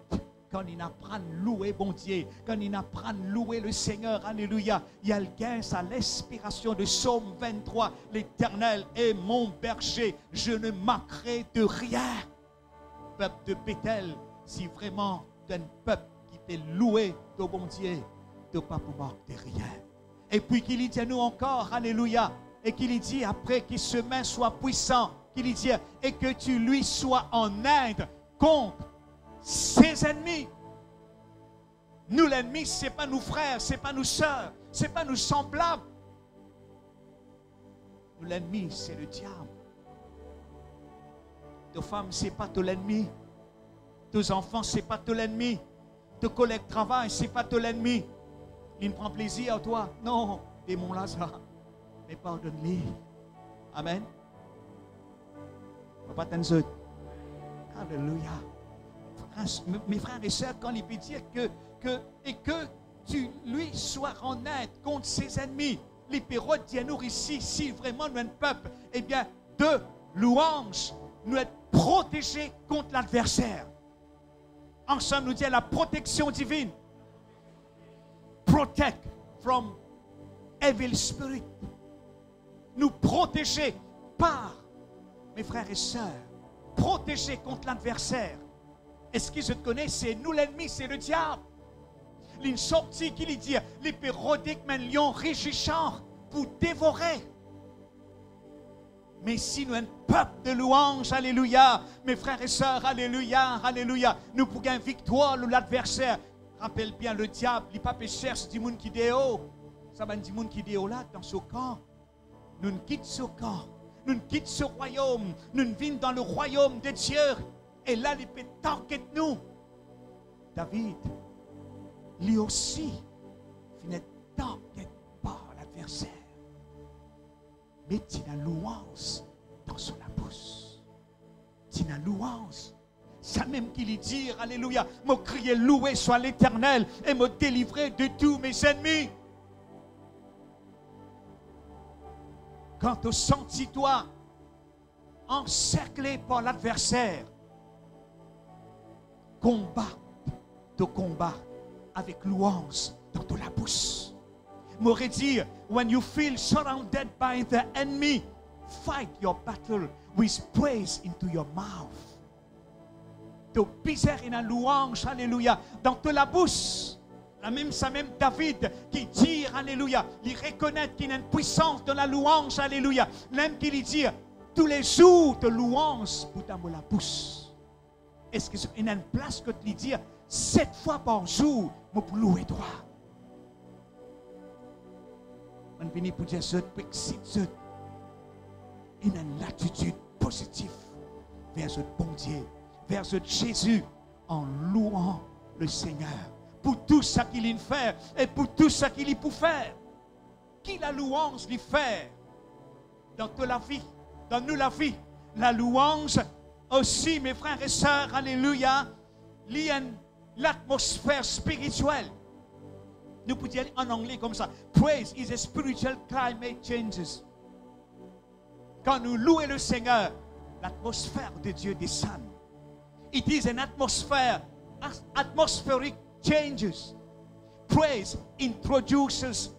quand il apprend à louer bon Dieu, quand il apprend à louer le Seigneur, alléluia, il a le gain à l'inspiration de Psaume 23. L'Éternel est mon berger, je ne manquerai de rien. Peuple de Bethel, si vraiment tu es un peuple qui peut louer de bon Dieu, tu ne pas pouvoir de rien. Et puis qu'il dit à nous encore, alléluia, et qu'il dit après que ce main soit puissant, qu'il dit, et que tu lui sois en aide contre ses ennemis. Nous, l'ennemi, ce n'est pas nos frères, ce n'est pas nos sœurs, ce n'est pas nos semblables. Nous, l'ennemi, c'est le diable. Tes femmes, ce n'est pas ton ennemi. Tes enfants, ce n'est pas ton ennemi. Tes collègues de travail, ce n'est pas ton ennemi. Il ne prend plaisir à toi. Non, démon Lazare. Mais pardonne-lui. Amen. Papa Tanzot. Alléluia. Mes frères et sœurs, quand il peut dire que tu lui sois en aide contre ses ennemis, les pérodes disent nous ici, si vraiment nous sommes un peuple, eh bien, de louange, nous être protégés contre l'adversaire. Ensemble, nous disons la protection divine. Protect from evil spirit. Nous protéger par, mes frères et sœurs, protéger contre l'adversaire. Est-ce que je te connais? C'est nous l'ennemi, c'est le diable. Une sortie qui lui dit, les pérodiques, mais lion régissant pour dévorer. Mais si nous sommes un peuple de louange, alléluia, mes frères et sœurs, alléluia, alléluia, nous pouvons une victoire sur l'adversaire. Rappelle bien, le diable, il pas cherche du monde qui est haut. Ça va du monde qui est haut là, dans ce camp. Nous ne quittons ce camp. Nous ne quittons ce royaume. Nous ne vîmes dans le royaume de Dieu. Et là, il peut t'enquêter nous. David, lui aussi, il ne t'enquête pas l'adversaire. Mais tu as louange dans son bouche. Tu as louange. Ça même qu'il lui dit, alléluia, me crier loué soit l'Éternel et me délivrer de tous mes ennemis. Quand tu sens-toi encerclé par l'adversaire, combat avec louange dans ton la bouche. M'aurait dit, when you feel surrounded by the enemy, fight your battle with praise into your mouth. Te piser in la louange, alléluia, dans toute la bouche. Ça même David qui dit, alléluia, il reconnaît qu'il y a une puissance de la louange, alléluia. Même qu'il dit, tous les jours de louange pour dans la bouche. Est-ce qu'il y a une place que tu lui dis, 7 fois par jour, je peux louer toi. On vient pour dire ça, il y a une attitude positive vers ce bon Dieu, vers ce Jésus, en louant le Seigneur pour tout ce qu'il fait et pour tout ce qu'il peut faire. Qui la louange lui fait dans toute la vie, dans nous la vie, la louange aussi, mes frères et sœurs, alléluia, il y a l'atmosphère spirituelle. Nous pouvons dire en anglais comme ça, praise is a spiritual climate changes. Quand nous louons le Seigneur, l'atmosphère de Dieu descend. It is an atmosphere, atmospheric changes. Praise introduces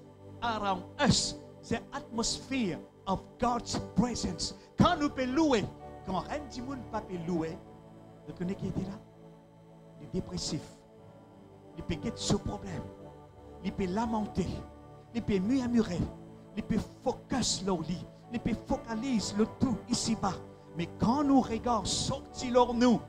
around us the atmosphere of God's presence. Quand nous pouvons louer, quand rien du monde ne peut louer, vous connaissez qui était là? Les dépressifs. Il peut quitter ce problème. Il peut lamenter. Il peut murmurer. Il peut focus leur lit. Il peut focaliser le tout ici-bas. Mais quand nous regardons sortir leur nous,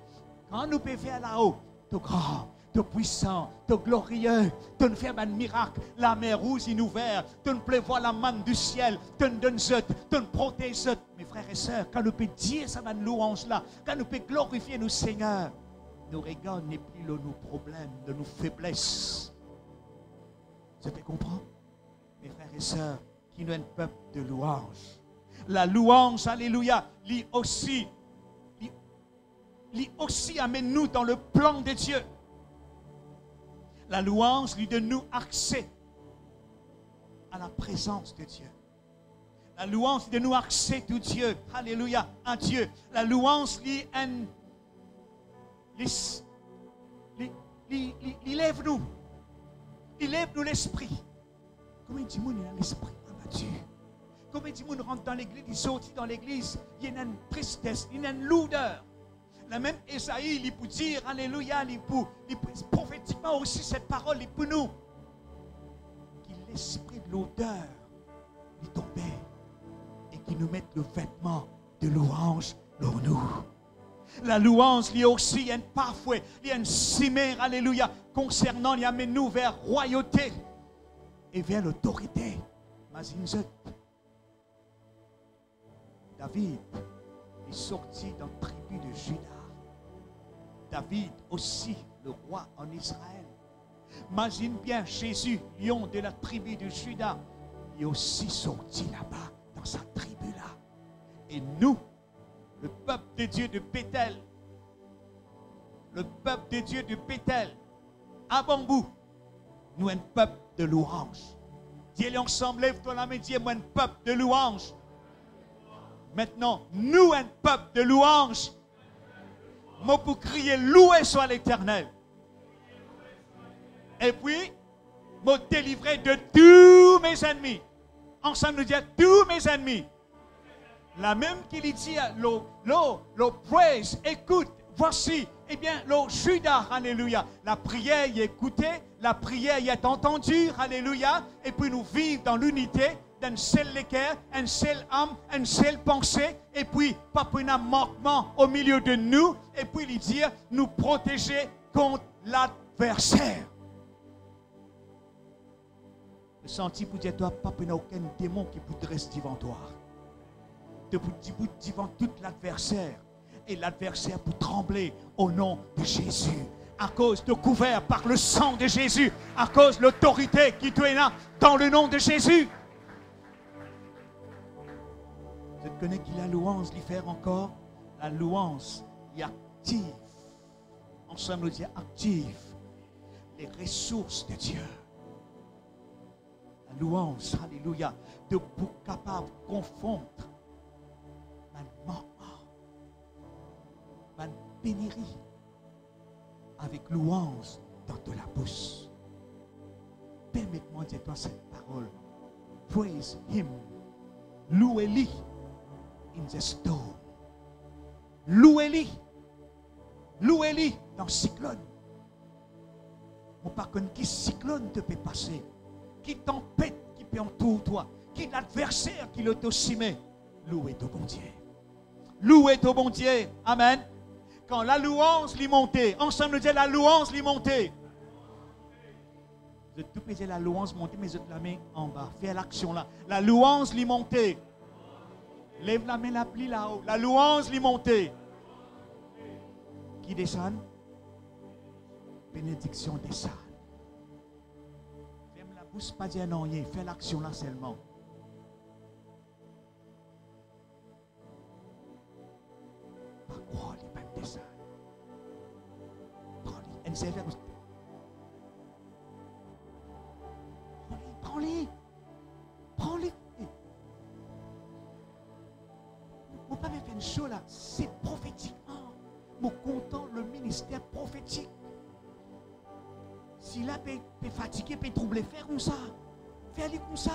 quand nous pouvons faire là-haut, de grand, de puissant, de glorieux, de nous faire un miracle, la mer rouge est ouverte, de nous pleuvoir la manne du ciel, de nous donner, de nous protéger. Mes frères et sœurs, quand nous pouvons dire ça, une louange-là, quand nous pouvons glorifier nos Seigneurs, nos regards n'est plus nos problèmes, de nos faiblesses. Vous te comprends? Mes frères et sœurs, qui nous est un peuple de louange. La louange, alléluia, lui aussi amène-nous dans le plan de Dieu. La louange lui donne nous accès à la présence de Dieu. La louange lui donne nous accès à Dieu. Alléluia, à Dieu. La louange lui il lève-nous. Il lève-nous l'esprit. Comment il dit, il a l'esprit abattu. Comment il dit, il rentre dans l'église, il sortit dans l'église, il y a une tristesse, il y a une lourdeur. La même Esaïe, il peut dire, alléluia, prophétiquement aussi cette parole est pour nous. Que l'esprit de l'odeur lui tombait et qu'il nous mette le vêtement de louange dans nous. La louange, il y a aussi un parfait, il y a un cimère, alléluia, concernant, il amène nous vers royauté et vers l'autorité. David est sorti dans la tribu de Juda. David aussi, le roi en Israël. Imagine bien Jésus, lion de la tribu de Juda, il est aussi sorti là-bas, dans sa tribu-là. Et nous, le peuple de Dieu de Bethel, le peuple de Dieu de Bethel, à Bambou, nous, un peuple de louange. Dis-le ensemble, lève-toi la main, dis-moi, un peuple de louange. Maintenant, nous, un peuple de louange, moi pour crier, loué soit l'Éternel. Et puis, me délivrer de tous mes ennemis. Ensemble, nous disons, tous mes ennemis. La même qu'il dit, le praise, écoute, voici, eh bien, le Judas, alléluia. La prière est écoutée, la prière est entendue, alléluia. Et puis nous vivons dans l'unité d'un seul cœur, une seule âme, une seule pensée. Et puis, pas pour un manquement au milieu de nous. Et puis, il dit, nous protéger contre l'adversaire. Le senti pour dire, toi, pas pour aucun démon qui peut rester devant toi. Devant tout l'adversaire. Et l'adversaire peut trembler au nom de Jésus. À cause de couvert par le sang de Jésus. À cause de l'autorité qui te est là dans le nom de Jésus. Vous connaissez qui la louange lui fait encore? La louange est active. Ensemble, nous disons active les ressources de Dieu. La louange, alléluia, de pour capable de confondre un manquement, une pénurie avec louange dans de la bouche. Permets-moi de dire toi cette parole. Praise him. Louez-lui in the storm. Louez-lui. Louez-lui dans le cyclone. On ne pas connaître qui cyclone te peut passer. Qui tempête qui peut entourer toi. Qui l'adversaire qui l'autocimé. Louez ton bon Dieu. Louez ton bon Dieu. Amen. Quand la louange l'y montée, ensemble nous disons la louange l'y montée. Vous êtes tout plaisir la louange montée, mais vous êtes la main en bas. Fais l'action là. La louange l'y montée. Lève la main, la plie là-haut. La louange l'y montée. Qui descend? Bénédiction descend. Ferme la bouche, pas dire non, fais l'action là seulement. Pas croire, il va descendre. Prends-les. Prends-les. Prends-les. Mon père m'a fait une chose là, c'est prophétiquement. Mon content le ministère prophétique. Si là peut fatiguer, peut troubler, fais comme ça. Fais-le comme ça.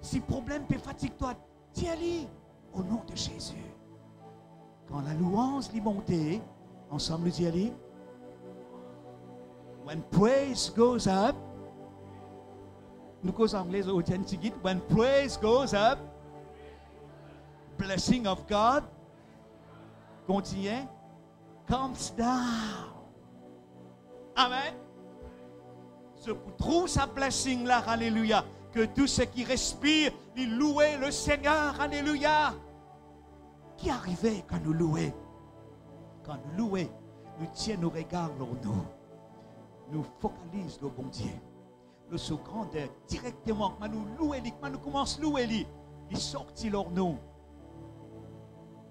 Si problème peut fatiguer toi, tiens-le au nom de Jésus. Quand la louange l'est montée, ensemble nous disons, when praise goes up, nous cause anglais authentique, when praise goes up, blessing of God, continue, comes down. Amen. Ce pour trouve sa blessing là, alléluia. Que tous ceux qui respirent, ils louent le Seigneur, alléluia. Qui arrivait quand nous louons? Quand nous louons, nous tiens nos regards sur nous. Nous focalisons le bon Dieu. Nous sommes grandeur directement. Quand nous louons, quand nous commençons à louer, il sortit leur nous.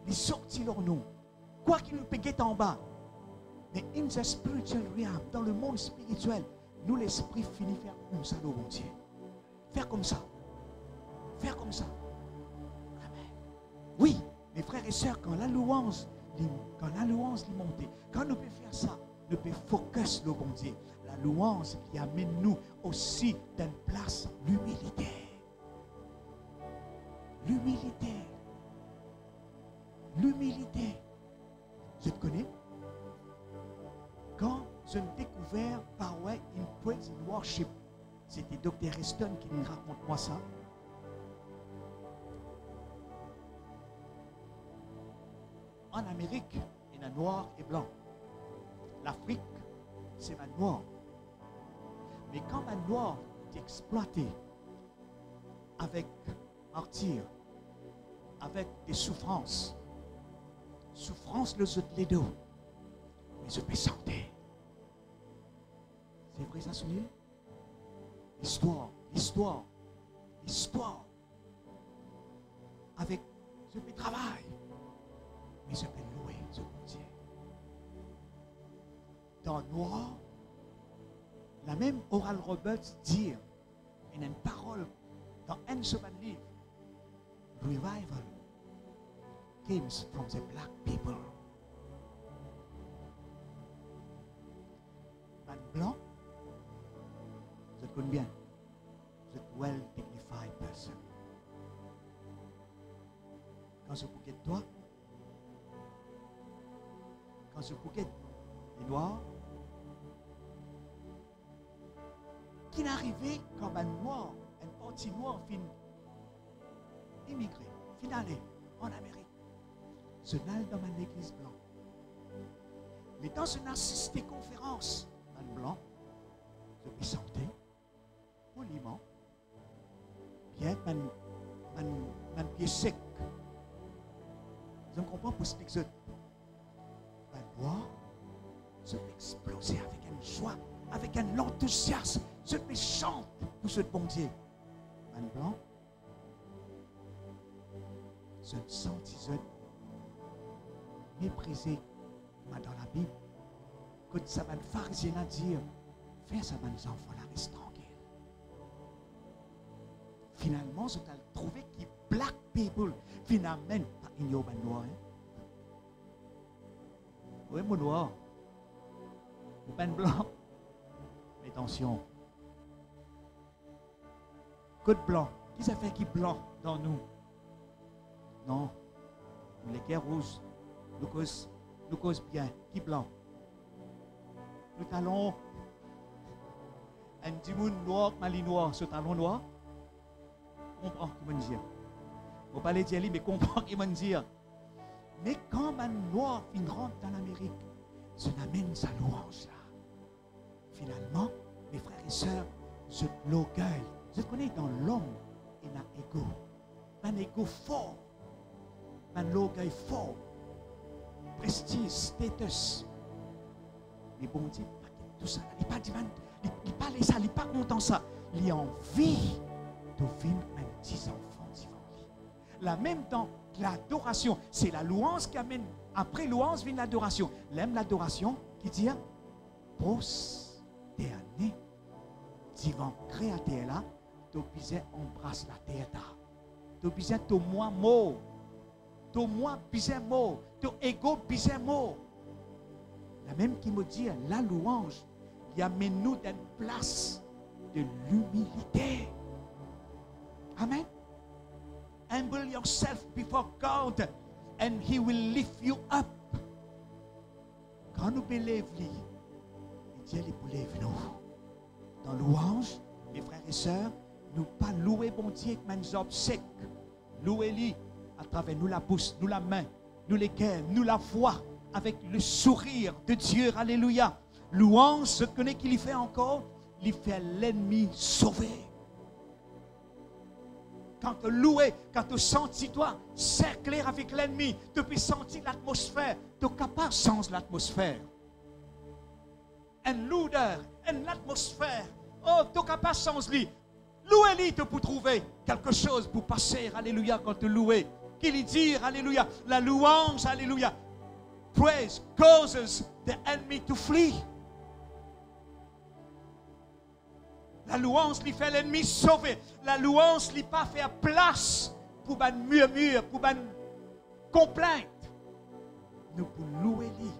Il sortit leur nous. Quoi qu'il nous péguette en bas. Mais in the spiritual realm, dans le monde spirituel, nous l'esprit finit faire comme ça, le bon Dieu. Faire comme ça. Faire comme ça. Amen. Oui, mes frères et sœurs, quand la louange est montée, quand nous pouvons faire ça, nous pouvons focus le bon Dieu. La louange qui amène nous aussi dans une place l'humilité. L'humilité. L'humilité. Je te connais? Quand je me découvert par une praise and worship, c'était Dr. Eston qui me raconte moi ça. En Amérique, il y a noir et blanc. L'Afrique, c'est ma noir. Mais quand ma noir est exploitée avec martyr, avec des souffrances, les autres les deux, mais je peux sentir. C'est vrai ça, Sonia? L'histoire. Avec, je peux travailler, mais je peux louer ce bon Dieu. Dans Noir, la même Oral Roberts dit, il y a une parole dans un seul livre, revival came from the black people. Man blanc, je te connais bien, vous êtes well dignified person. Quand je bouquet de toi, quand je bouquet les noirs, qui n'arrivait comme un noir, un petit noir fin immigré, fin aller en Amérique. Je n'allais dans mon église blanche. Mais dans une assistée conférence, un blanc, je me sentais poliment, bien, mon pied sec. Je me comprends pour ce que je noir, je peux exploser avec une joie, avec un enthousiasme. Je me chante pour ce bon Dieu. Un blanc, je me sens méprisé dans la Bible. Quand ça va le pharisien à dire, fais ça, mes enfants, là, reste tranquille. Finalement, je t'ai trouvé qui black people, finalement, pas ignorant noir. Oui, mon noir. Ou ben blanc. Mais attention. Code blanc. Qui ça fait qui blanc dans nous? Non. Nous les guerres rouges. Nous cause bien. Qui blanc? Nous talons. Un dimoun noir, mali noir. Ce talon noir. Comprends ce qu'il m'a dit. Je ne vais pas les dire, mais comprends ce qu'il m'a dit. Mais quand un noir rentre dans l'Amérique, je n'amène sa louange là. Finalement, mes frères et sœurs, je l'orgueil. Je connais dans l'homme, il a ego. Un ego fort. Un orgueil fort. Prestige, status. Mais bon Dieu, tout ça, il n'est pas dit, il pas ça, il n'est pas content ça. Il a envie de vivre un petit enfant devant lui. La même temps, l'adoration, c'est la louange qui amène. Après louange vient l'adoration. L'aime l'adoration qui dit prosterné devant créateur là, tu bisais embrasse la terre. Tu bisais ton moi mot. Ton moi bisais mot. Ton ego bisais mot. La même qui me dit la louange, il amène nous dans une place de l'humilité. Amen. Humble yourself before God and He will lift you up. Quand nous bélèvons, Dieu les bélève nous. Dans louange, mes frères et sœurs, nous pas louer bon Dieu avec mes obsèques. Louez-lui à travers nous la bouche, nous la main, nous les cœurs, nous la voix, avec le sourire de Dieu. Alléluia. Louange, je connais qu'il y fait encore, il fait l'ennemi sauver. Quand tu loues, quand tu sens toi cercler avec l'ennemi, tu peux sentir l'atmosphère, tu es capable de changer l'atmosphère. Une l'odeur, une atmosphère, oh, tu es capable de changer. Louez-lui pour trouver quelque chose pour passer, alléluia, quand tu loues. Qu'il dit, alléluia, la louange, alléluia. Praise causes the enemy to flee. La louange lui fait l'ennemi sauver. La louange lui pas faire place pour une murmure, pour une complainte. Nous pour louer lui.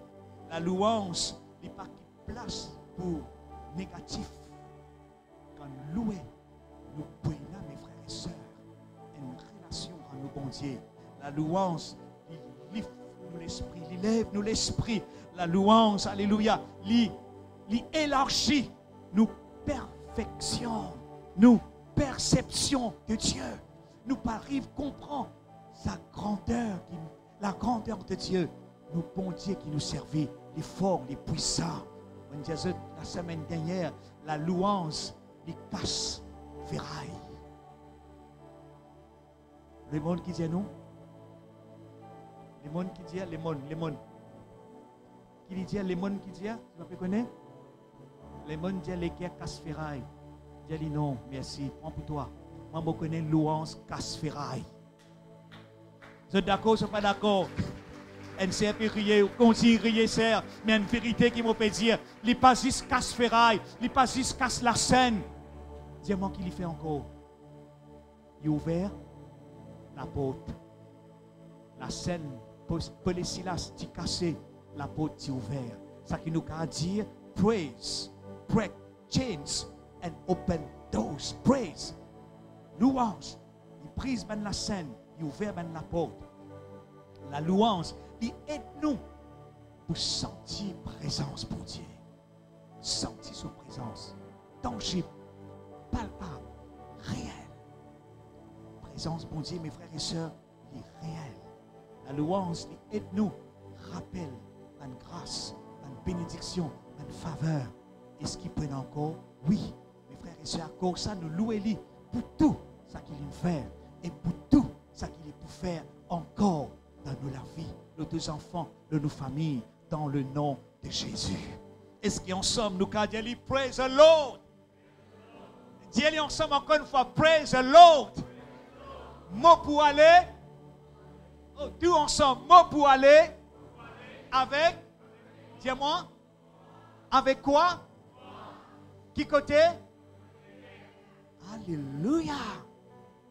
La louange Il n'y a pas de place pour négatif. Quand nous louons, nous prenons, mes frères et sœurs, une relation à nos bon Dieu. La louange, il livre nous l'esprit, il lève nous l'esprit. La louange, alléluia, il élargit nos perfections, nos perceptions de Dieu. Nous arrivons à comprendre sa grandeur, la grandeur de Dieu. Nos bons dieux qui nous servent, les forts, les puissants. On disait la semaine dernière, la louange, les casse ferraille. Le monde qui dit non? Les monde qui dit, les monde. Qui dit, les monde qui dit, tu vas connaître? Les monde dit, les guerres casse ferraille. Dit non, merci, prends pour toi. Moi, je connais louange casse ferraille. Vous êtes d'accord, je ne suis pas d'accord? NCF rier, continue rier, serre, mais une vérité qui m'a fait dire, il n'est pas juste casse ferraille, il n'est pas juste casse la scène. Dis-moi qu'il y fait encore. Il a ouvert la porte. La scène, pour les silas, tu cassé, la porte est ouverte. Ça qui nous a dit, praise, break chains and open doors. Praise, louange, il prise ben la scène, il ouvert ben la porte. La louange, il aide nous pour sentir présence pour Dieu. Sentir sa présence. Tangible, palpable, réel. Présence pour Dieu, mes frères et sœurs, il est réel. La louange, il aide nous, rappelle une grâce, une bénédiction, une faveur. Est-ce qu'il peut encore? Oui, mes frères et sœurs, encore ça, nous louons-lui pour tout ce qu'il fait et pour tout ce qu'il est pour faire encore dans nos vie, nos deux enfants, de nos familles, dans le nom de Jésus. Est-ce qu'ensemble, nous allons dire, praise the Lord. Dis-le ensemble encore une fois, praise the Lord. Mot pour aller. Oh, tout ensemble, mot pour aller. Avec, dis-moi, avec quoi? Qui côté? Alléluia.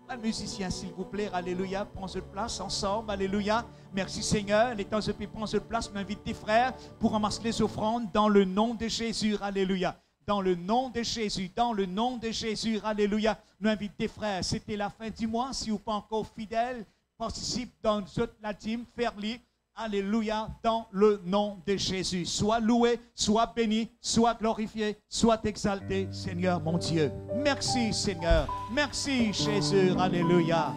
Les musiciens, s'il vous plaît, alléluia, prends cette place ensemble, alléluia. Merci Seigneur, les temps de paix, prends cette place, m'invite tes frères pour ramasser les offrandes dans le nom de Jésus, alléluia. Dans le nom de Jésus, dans le nom de Jésus, alléluia. Nous invitons tes frères, c'était la fin du mois, si vous n'êtes pas encore fidèles, participe dans la dîme, faire-les, alléluia, dans le nom de Jésus. Sois loué, sois béni, sois glorifié, sois exalté, Seigneur mon Dieu. Merci Seigneur, merci Jésus, alléluia.